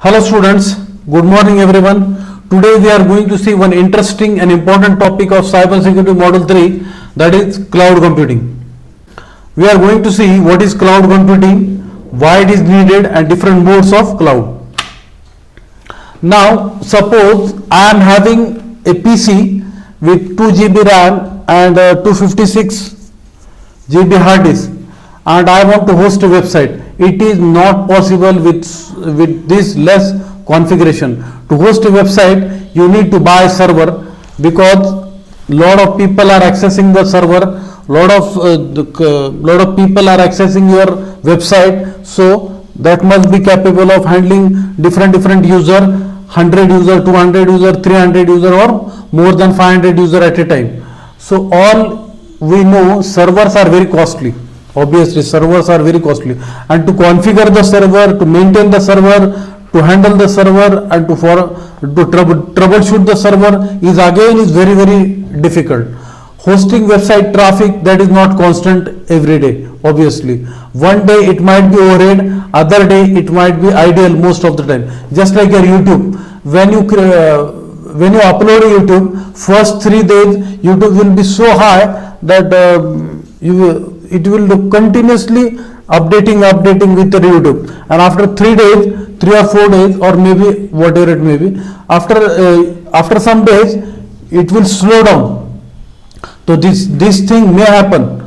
Hello students, good morning everyone. Today we are going to see one interesting and important topic of cybersecurity model 3, that is cloud computing. We are going to see what is cloud computing, why it is needed and different modes of cloud. Now suppose I am having a PC with 2 GB RAM and 256 GB hard disk and I want to host a website. It is not possible with this less configuration. To host a website, you need to buy a server because lot of people are accessing the server. Lot of people are accessing your website. So that must be capable of handling different user, 100 user, 200 user, 300 user, or more than 500 user at a time. So all we know, servers are very costly. Obviously servers are very costly, and to configure the server, to maintain the server, to handle the server and to troubleshoot the server is very difficult. Hosting website traffic, that is not constant every day. Obviously one day it might be overhead, other day it might be ideal most of the time. Just like your YouTube, when you upload a YouTube, first 3 days YouTube will be so high that it will continuously updating with the YouTube, and after 3 or 4 days, or maybe whatever it may be, after some days it will slow down. So this thing may happen,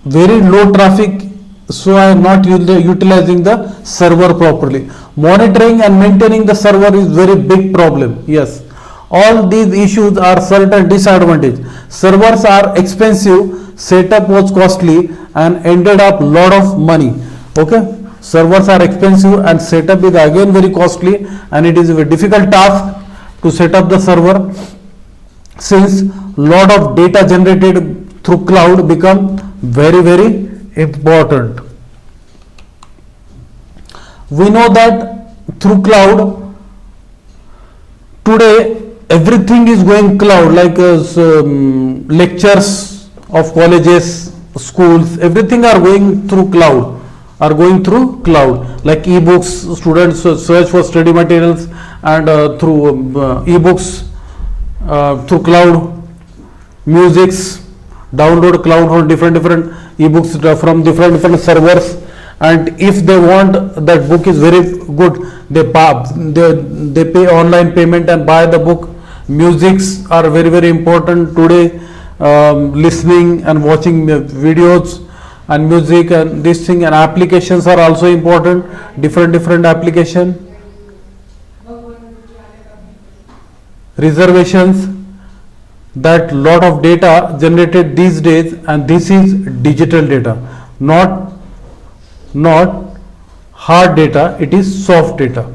very low traffic, so I am not utilizing the server properly. Monitoring and maintaining the server is very big problem. Yes, all these issues are certain disadvantage. Servers are expensive, setup was costly and ended up lot of money. Okay, servers are expensive and setup is again very costly, and it is a difficult task to set up the server, since lot of data generated through cloud become very important. We know that through cloud today everything is going cloud, like lectures of colleges, schools, everything are going through cloud, like ebooks. Students search for study materials and through ebooks, through cloud. Musics, download cloud on different ebooks from different servers, and if they want that book is very good, they pay online payment and buy the book. Musics are very important today. Listening and watching videos and music and this thing, and applications are also important, different application. Reservations, that lot of data generated these days, and this is digital data, not hard data, it is soft data.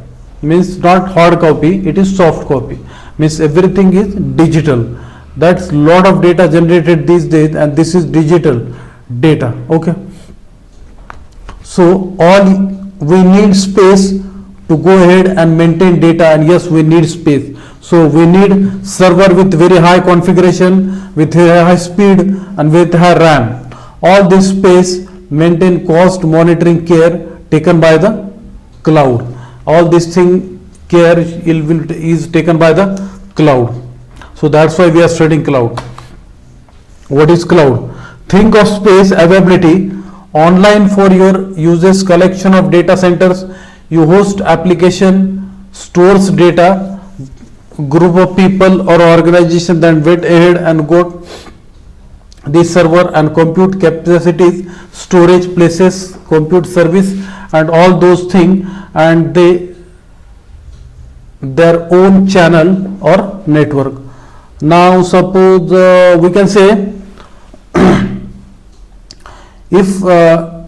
Means not hard copy, it is soft copy, means everything is digital. That's lot of data generated these days, and this is digital data. Okay, so all we need space to go ahead and maintain data, and yes, we need space. So we need server with very high configuration, with high speed and with high RAM. All this space maintain cost monitoring care taken by the cloud. All this thing care is taken by the cloud. So that's why we are studying cloud. What is cloud? Think of space availability online for your users, collection of data centers. You host application, stores data, group of people or organization then went ahead and got this server and compute capacities, storage places, compute service and all those things, and their own channel or network. Now suppose we can say if I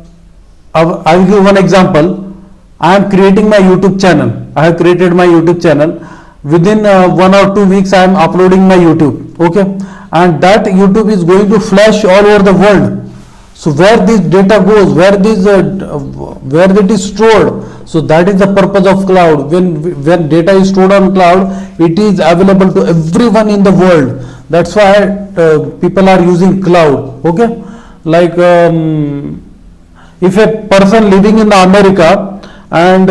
will give one example. I am creating my YouTube channel. I have created my YouTube channel. Within 1 or 2 weeks I am uploading my YouTube. Okay, and that YouTube is going to flash all over the world. So where this data goes, where it is stored, so that is the purpose of cloud. When data is stored on cloud, it is available to everyone in the world. That's why people are using cloud. Okay, like if a person living in America and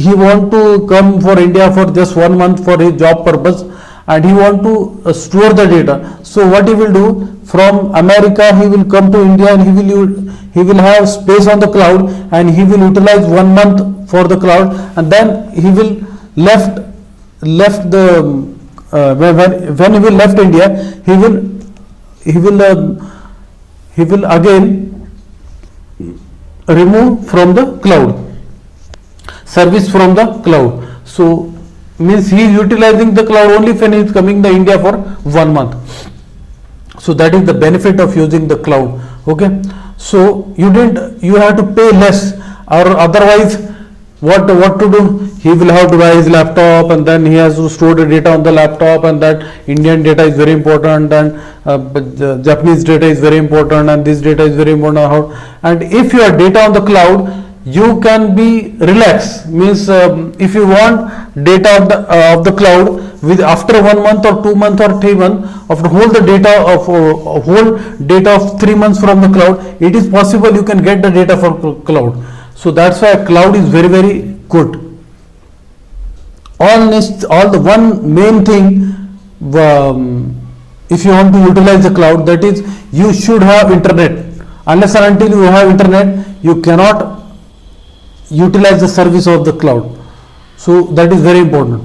he want to come for India for just 1 month for his job purpose, and he want to store the data. So what he will do, from America he will come to India, and he will have space on the cloud, and he will utilize 1 month for the cloud, and then he will left the when he will left India, he will again remove from the cloud, service from the cloud. So means he is utilizing the cloud only when he is coming to India for 1 month. So that is the benefit of using the cloud. Okay, so you have to pay less, or otherwise what to do, he will have to buy his laptop, and then he has to store the data on the laptop, and that Indian data is very important, and the Japanese data is very important, and this data is very important. And if your data on the cloud, you can be relaxed, means if you want data of the cloud with after 1 month or 2 months or 3 months, after whole data of 3 months from the cloud, it is possible you can get the data from cloud. So that's why cloud is very, very good. All the one main thing, if you want to utilize the cloud, that is you should have internet. Unless and until you have internet, you cannot utilize the service of the cloud. So that is very important.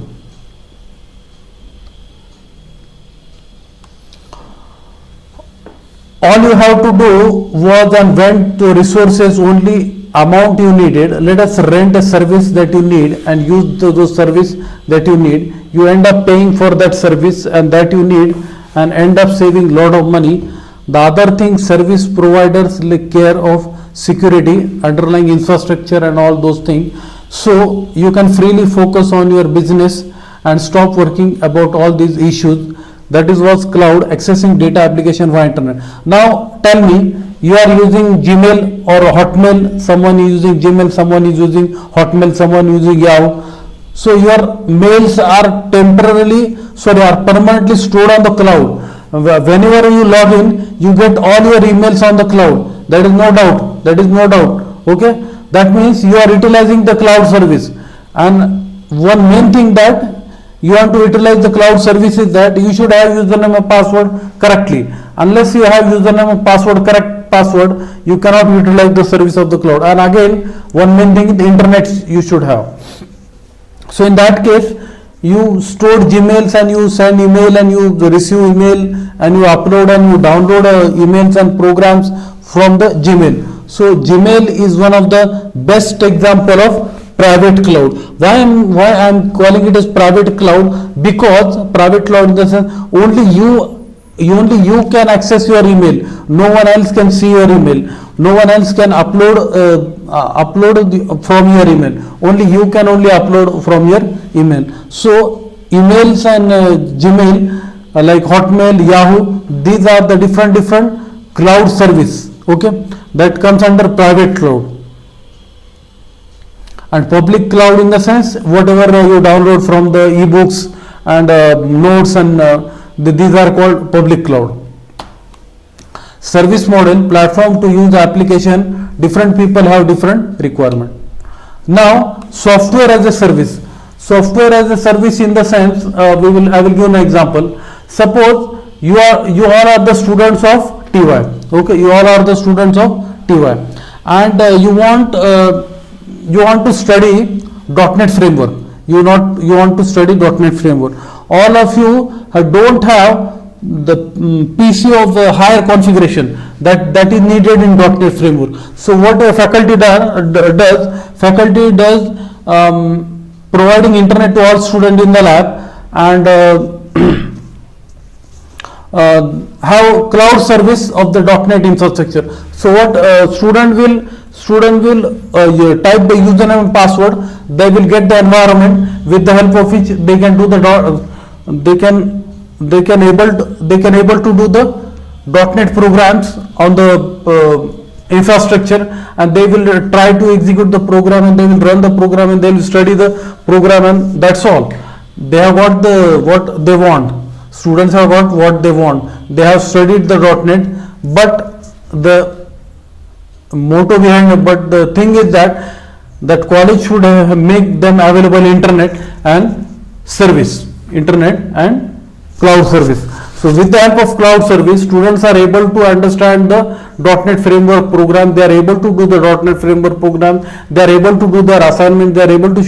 All you have to do was and went to resources only amount you needed. Let us rent a service that you need and use those service that you need. You end up paying for that service and that you need, and end up saving lot of money. The other thing, service providers take care of security, underlying infrastructure and all those things. So you can freely focus on your business and stop working about all these issues. That is was cloud, accessing data application via internet. Now tell me, you are using Gmail or Hotmail, someone is using Gmail, someone is using Hotmail, someone is using Yahoo. So your mails are permanently stored on the cloud. Whenever you log in, you get all your emails on the cloud. That is no doubt. Okay, that means you are utilizing the cloud service. And one main thing that you want to utilize the cloud service is that you should have username and password correctly. Unless you have username and correct password, you cannot utilize the service of the cloud. And again, one main thing, the internet you should have. So in that case, you store Gmails and you send email and you receive email and you upload and you download emails and programs from the Gmail. So Gmail is one of the best example of private cloud. Why I'm calling it as private cloud? Because private cloud in the sense only you can access your email. No one else can see your email. No one else can upload from your email. Only you can upload from your email. So emails and Gmail, like Hotmail, Yahoo, these are the different cloud service. Okay, that comes under private cloud. And public cloud in the sense whatever you download from the ebooks and notes and these are called public cloud. Service model, platform to use application, different people have different requirement. Now software as a service. Software as a service in the sense I will give an example. Suppose you all are the students of TY. Okay, you all are the students of TY, and you want to study .NET framework. You want to study .NET framework. All of you don't have the PC of higher configuration that is needed in .NET framework. So what a faculty does, providing internet to all students in the lab, and have cloud service of the .NET infrastructure. So what student will type the username and password. They will get the environment with the help of which they can do they can able to do the .NET programs on the infrastructure, and they will try to execute the program, and they will run the program, and they will study the program, and that's all. They have got what they want. Students have got what they want. They have studied the .NET, but the thing is that that college should make them available internet and service, internet and cloud service. So with the help of cloud service, students are able to understand the .NET framework program, they are able to do the .NET framework program, they are able to do their assignment, they are able to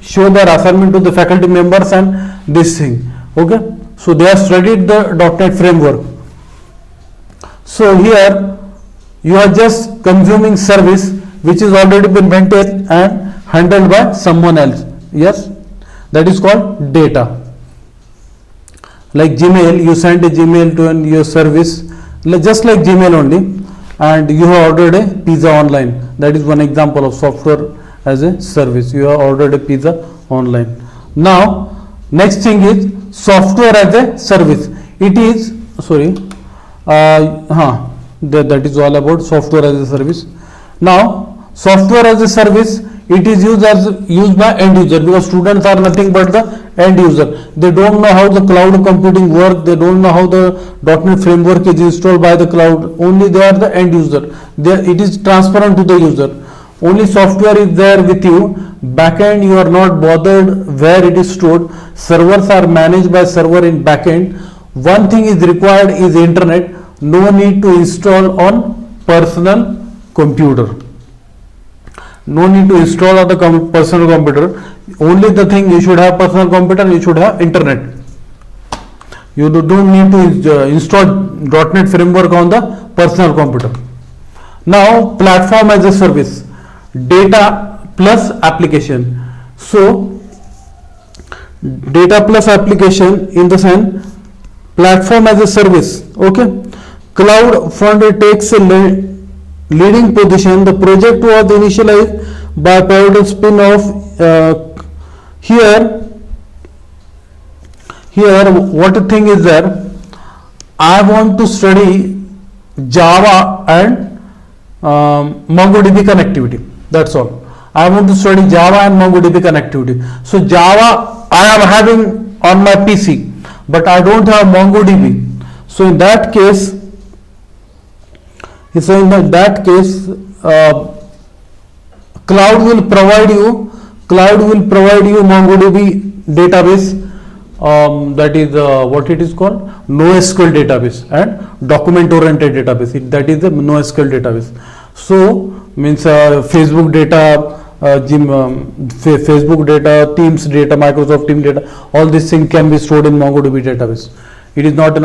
show their assignment to the faculty members and this thing. Okay, so they have studied the .NET framework. So here you are just consuming service which is already been maintained and handled by someone else. Yes, that is called data. Like Gmail, you send a Gmail to your service, just like Gmail only, and you have ordered a pizza online. That is one example of software as a service. You have ordered a pizza online. Now, next thing is software as a service. It is, that is all about software as a service. Now, software as a service, it is used by end user, because students are nothing but the end user. They don't know how the cloud computing works, they don't know how the .NET framework is installed by the cloud. Only they are the end user. It is transparent to the user. Only software is there with you. Backend, you are not bothered where it is stored. Servers are managed by server in backend. One thing is required is internet. No need to install on personal computer. No need to install on the personal computer. Only the thing, you should have personal computer, you should have internet. You don't need to install .NET framework on the personal computer. Now, platform as a service, data plus application. So, data plus application in the sense, platform as a service. Okay, Cloud Foundry takes a leading position. The project was initialized by pivotal spin-off. Here what the thing is there, I want to study Java and MongoDB connectivity. That's all. I want to study Java and MongoDB connectivity. So Java I am having on my PC, but I don't have MongoDB. So in that case, cloud will provide you MongoDB database, that is what it is called, NoSQL database, and document oriented database. That is the NoSQL database. So means Facebook data, Facebook data, Teams data, Microsoft Teams data, all these things can be stored in MongoDB database. It is not an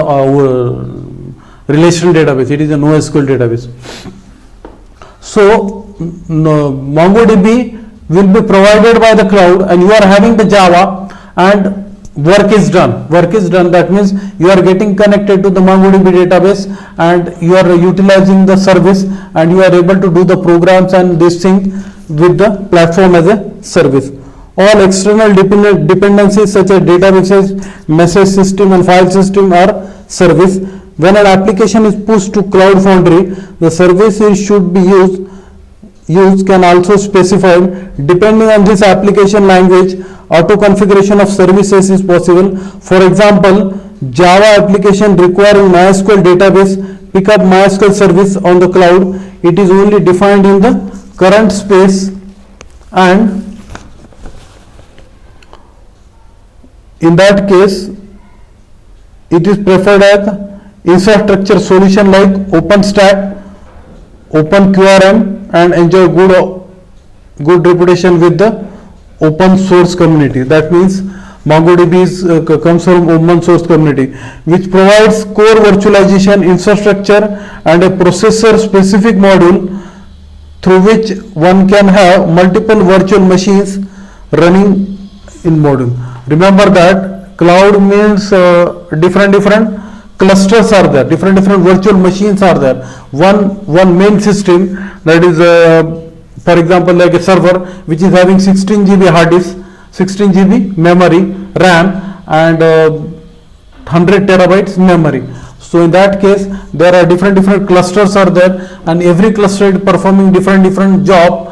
relational database, it is a NoSQL database. So MongoDB will be provided by the cloud, and you are having the Java, and work is done. That means you are getting connected to the MongoDB database, and you are utilizing the service, and you are able to do the programs and this thing with the platform as a service. All external dependencies such as databases, message system and file system are service. When an application is pushed to Cloud Foundry, the services should be used can also specify. Depending on this application language, auto configuration of services is possible. For example, Java application requiring MySQL database, pick up MySQL service on the cloud. It is only defined in the current space, and in that case, it is preferred as infrastructure solution like OpenStack, OpenQRM, and enjoy good reputation with the open source community. That means MongoDB comes from open source community, which provides core virtualization infrastructure and a processor specific module through which one can have multiple virtual machines running in module. Remember that cloud means different clusters are there, different virtual machines are there. One main system, that is for example like a server which is having 16 GB hard disk, 16 GB memory, RAM, and 100 terabytes memory. So in that case, there are different clusters are there, and every cluster is performing different job.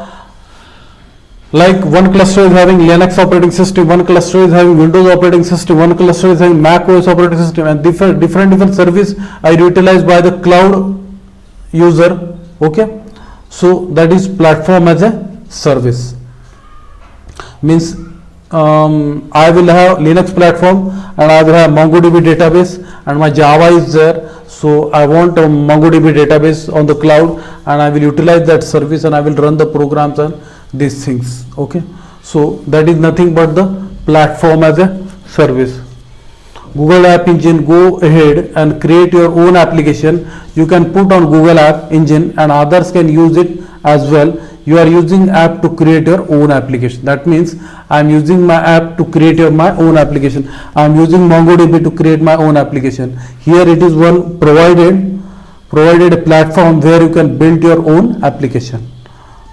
Like one cluster is having Linux operating system, one cluster is having Windows operating system, one cluster is having Mac OS operating system, and different service are utilized by the cloud user. Okay, so that is platform as a service. means I will have Linux platform and I will have MongoDB database and my Java is there. So I want a MongoDB database on the cloud and I will utilize that service and I will run the programs and these things. Okay, so that is nothing but the platform as a service. Google App Engine, go ahead and create your own application. You can put on Google App Engine and others can use it as well. You are using app to create your own application. That means I am using my app to create my own application. I am using MongoDB to create my own application. Here it is one provided a platform where you can build your own application.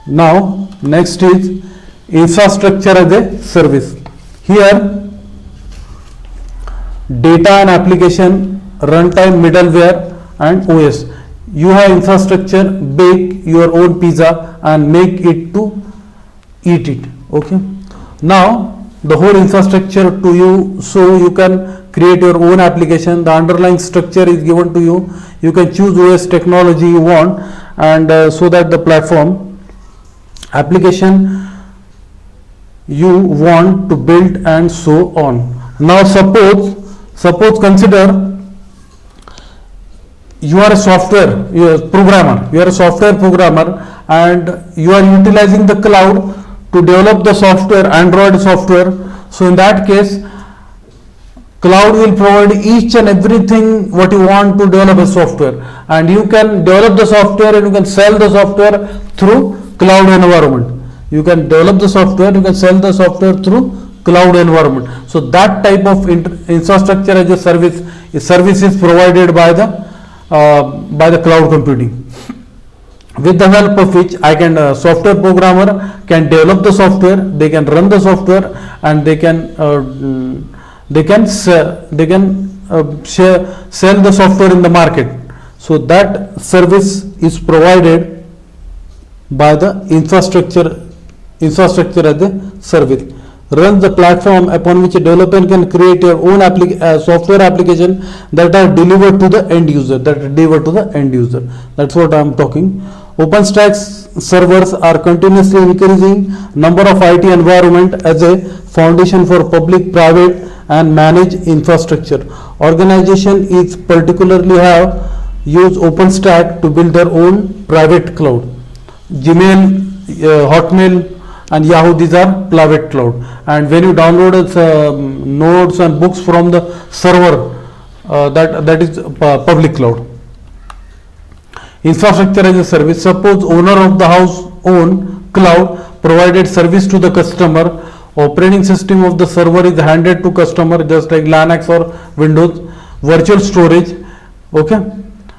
Now next is infrastructure as a service. Here data and application, runtime, middleware and OS. You have infrastructure, bake your own pizza and make it to eat it. Okay, now the whole infrastructure to you, so you can create your own application. The underlying structure is given to you. You can choose OS technology you want, and so that the platform application you want to build and so on. Now suppose consider you are a software programmer and you are utilizing the cloud to develop the software, Android software. So in that case, cloud will provide each and everything what you want to develop a software, and you can develop the software and you can sell the software through cloud environment. You can develop the software, you can sell the software through cloud environment. So that type of infrastructure as a service is provided by the cloud computing, with the help of which I can software programmer can develop the software, they can run the software, and they can sell the software in the market. So that service is provided by the infrastructure as a service. Runs the platform upon which a developer can create your own software application that are delivered to the end user. That's what I am talking. OpenStack servers are continuously increasing number of IT environment as a foundation for public, private and managed infrastructure. Organization is particularly have used OpenStack to build their own private cloud. Gmail, Hotmail and Yahoo, these are private cloud, and when you download notes and books from the server, that is public cloud. Infrastructure as a service. Suppose owner of the house own cloud provided service to the customer. Operating system of the server is handed to customer, just like Linux or Windows. Virtual storage. Okay,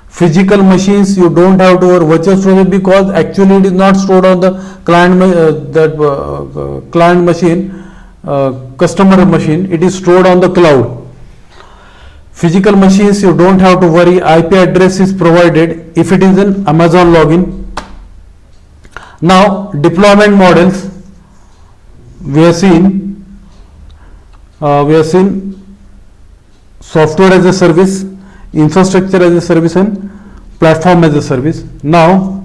physical machines you don't have to virtual storage, because actually it is not stored on the client client machine, customer machine. It is stored on the cloud. Physical machines you don't have to worry. IP address is provided if it is an Amazon login. Now deployment models we have seen software as a service, infrastructure as a service and platform as a service. Now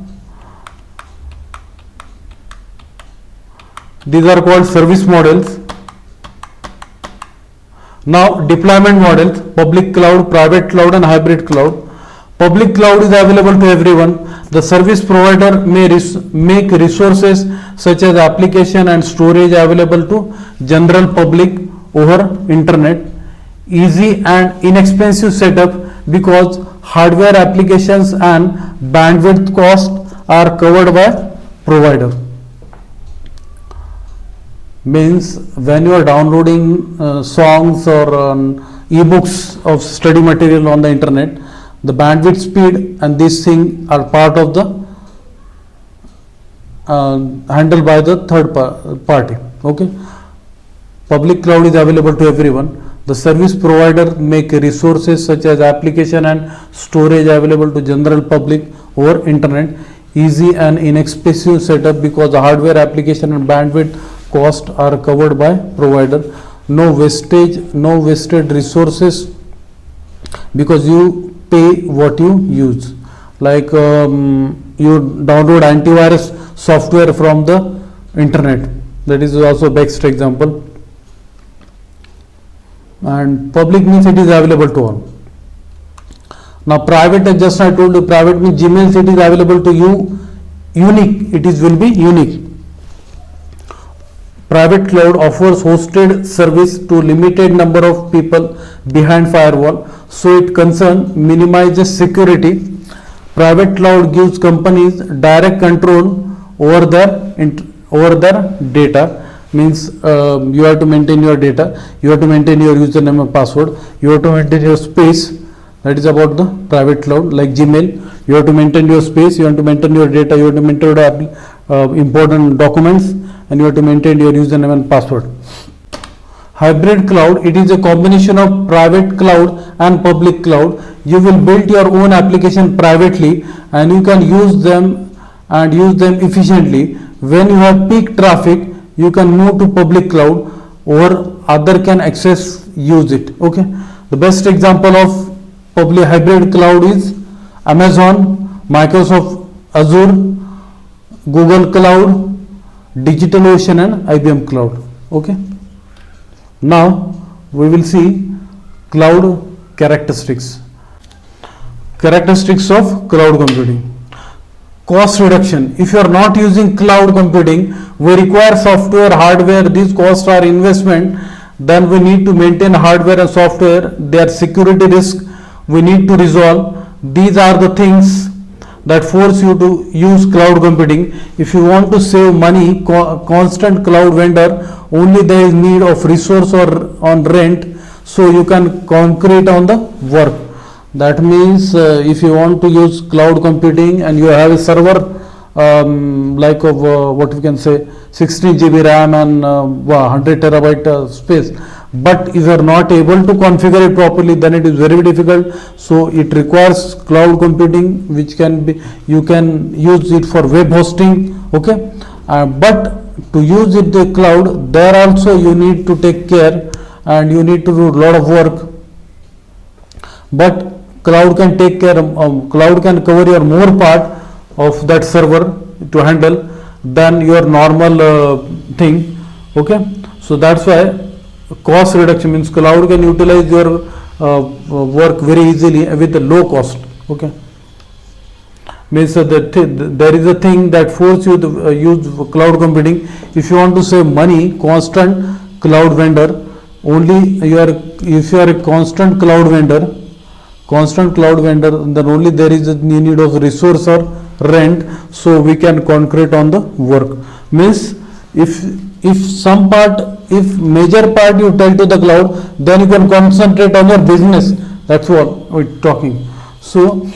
these are called service models. Now deployment models: public cloud, private cloud and hybrid cloud. Public cloud is available to everyone. The service provider may make resources such as application and storage available to general public over internet. Easy and inexpensive setup, because hardware applications and bandwidth cost are covered by provider. Means when you are downloading songs or ebooks of study material on the internet, the bandwidth speed and these things are part of the handled by the third party. Okay, public cloud is available to everyone. The service provider make resources such as application and storage available to general public over internet. Easy and inexpensive setup, because the hardware, application and bandwidth cost are covered by provider. No wasted resources, because you pay what you use. Like you download antivirus software from the internet, That is also best example. And public means it is available to all. Now private, just I told you, private means Gmail, it is available to you unique, it is will be unique. Private cloud offers hosted service to limited number of people behind firewall, so it minimizes security. Private cloud gives companies direct control over their data. Means you have to maintain your data, you have to maintain your username and password, you have to maintain your space. That is about the private cloud. Like Gmail, you have to maintain your space, you have to maintain your data, you have to maintain your important documents, and you have to maintain your username and password. Hybrid cloud, it is a combination of private cloud and public cloud. You will build your own application privately and you can use them efficiently. When you have peak traffic, you can move to public cloud or other can use it. Okay, the best example of public hybrid cloud is Amazon, Microsoft Azure, Google Cloud, DigitalOcean and IBM Cloud. Okay, now we will see cloud characteristics of cloud computing. Cost reduction. If you are not using cloud computing, we require software, hardware. These costs are investment. Then we need to maintain hardware and software. Their security risk we need to resolve. These are the things that force you to use cloud computing. If you want to save money, constant cloud vendor, only there is need of resource or on rent, so you can concrete on the work. That means if you want to use cloud computing and you have a server like of what we can say 16 GB RAM and 100 terabyte space, but if you are not able to configure it properly, then it is very difficult. So it requires cloud computing, which can be, you can use it for web hosting. Okay, but to use it the cloud, there also you need to take care and you need to do a lot of work. But cloud can take care cloud can cover your more part of that server to handle than your normal thing. Okay, so that's why cost reduction means cloud can utilize your work very easily with a low cost. Okay, means there is a thing that force you to use cloud computing. If you want to save money, constant cloud vendor, only if you are a constant cloud vendor, then only there is a need of resource or rent, so we can concrete on the work. Means if some part, if major part you tell to the cloud, then you can concentrate on your business. That's what we're talking. So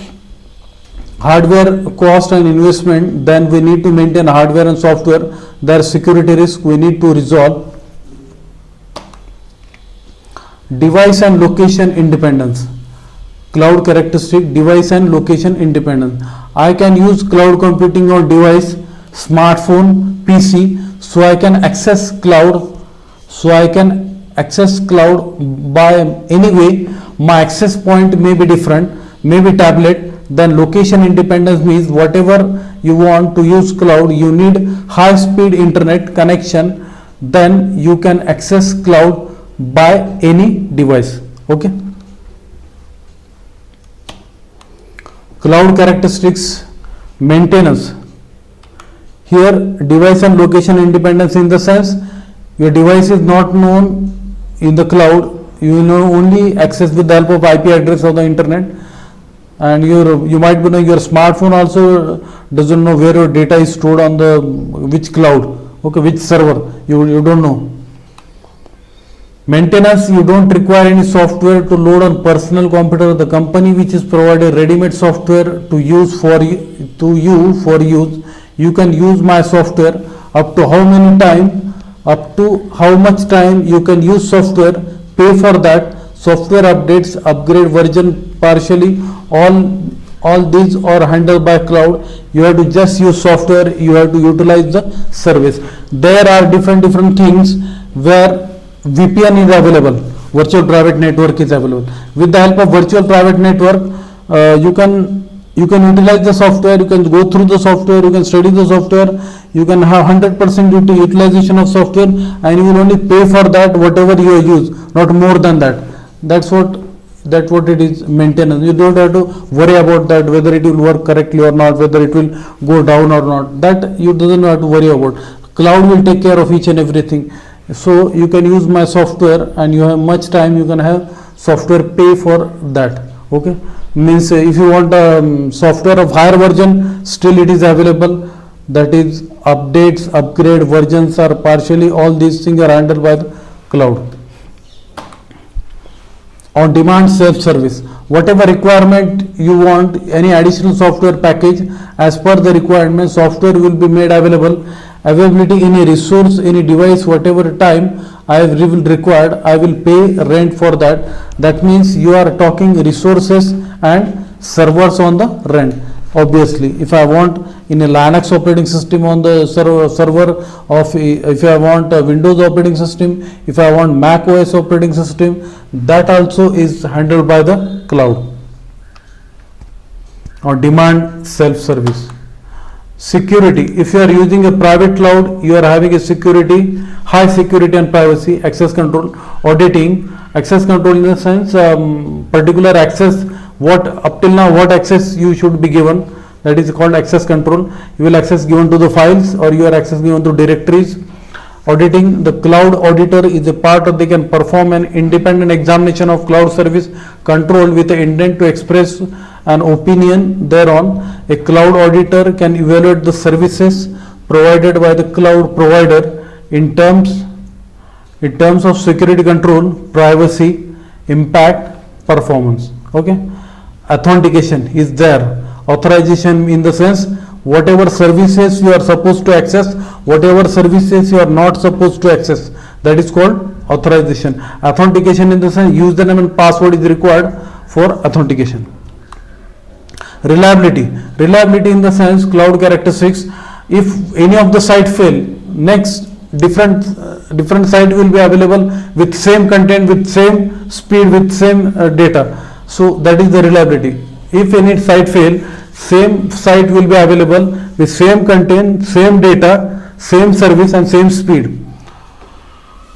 hardware cost and investment, then we need to maintain hardware and software. Their security risk we need to resolve. Device and location independence. Cloud characteristic, device and location independence. I can use cloud computing on device, smartphone, PC, so I can access cloud. By any way. My access point may be different, maybe tablet. Then location independence means whatever you want to use cloud, you need high speed internet connection, then you can access cloud by any device. Okay. Cloud characteristics, maintenance. Here device and location independence in the sense your device is not known in the cloud, you know only access with the help of IP address of the internet, and you might be knowing your smartphone also doesn't know where your data is stored on the which cloud, okay, which server, you don't know. Maintenance, you don't require any software to load on personal computer. The company which is provided ready-made software to use for use. You can use my software up to how much time you can use software, pay for that. Software updates, upgrade version partially, all these are handled by cloud. You have to just use software, you have to utilize the service. There are different things where VPN is available, virtual private network is available. With the help of virtual private network, you can you can utilize the software, you can go through the software, you can study the software, you can have 100% utilization of software, and you will only pay for that whatever you use, not more than that. That's what it is, maintenance. You don't have to worry about that, whether it will work correctly or not, whether it will go down or not. That you doesn't have to worry about. Cloud will take care of each and everything. So you can use my software, and you have much time, you can have software pay for that. Okay, means if you want software of higher version, still it is available. That is, updates, upgrade, versions are partially, all these things are handled by the cloud. On demand self-service, whatever requirement you want, any additional software package, as per the requirement, software will be made available. Availability, any resource, any device, whatever time I will required, I will pay rent for that. That means you are talking resources and servers on the rent. Obviously, if I want in a Linux operating system on the server of, if I want a Windows operating system, if I want Mac OS operating system, that also is handled by the cloud. On demand self-service. Security, if you are using a private cloud, you are having a security, high security and privacy, access control, auditing, access control in the sense particular access, what up till now what access you should be given, that is called access control. You will access given to the files, or your access given to directories. Auditing, the cloud auditor is a part of, they can perform an independent examination of cloud service control with the intent to express an opinion thereon. A cloud auditor can evaluate the services provided by the cloud provider in terms of security control, privacy, impact, performance. Okay. Authentication is there. Authorization in the sense, whatever services you are supposed to access, whatever services you are not supposed to access, that is called authorization. Authentication in the sense, username and password is required for authentication. Reliability in the sense, cloud characteristics, if any of the site fail, next different site will be available with same content, with same speed, with same data. So that is the reliability. If any site fail, same site will be available with same content, same data, same service and same speed.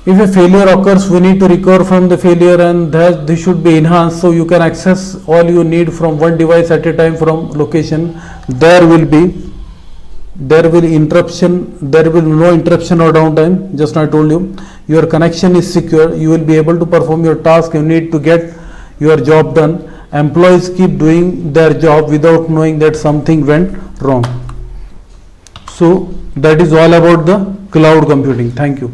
If a failure occurs, we need to recover from the failure, and that this should be enhanced, so you can access all you need from one device at a time from location. There will no interruption or downtime. Just now I told you, your connection is secure, you will be able to perform your task, you need to get your job done. Employees keep doing their job without knowing that something went wrong. So that is all about the cloud computing. Thank you.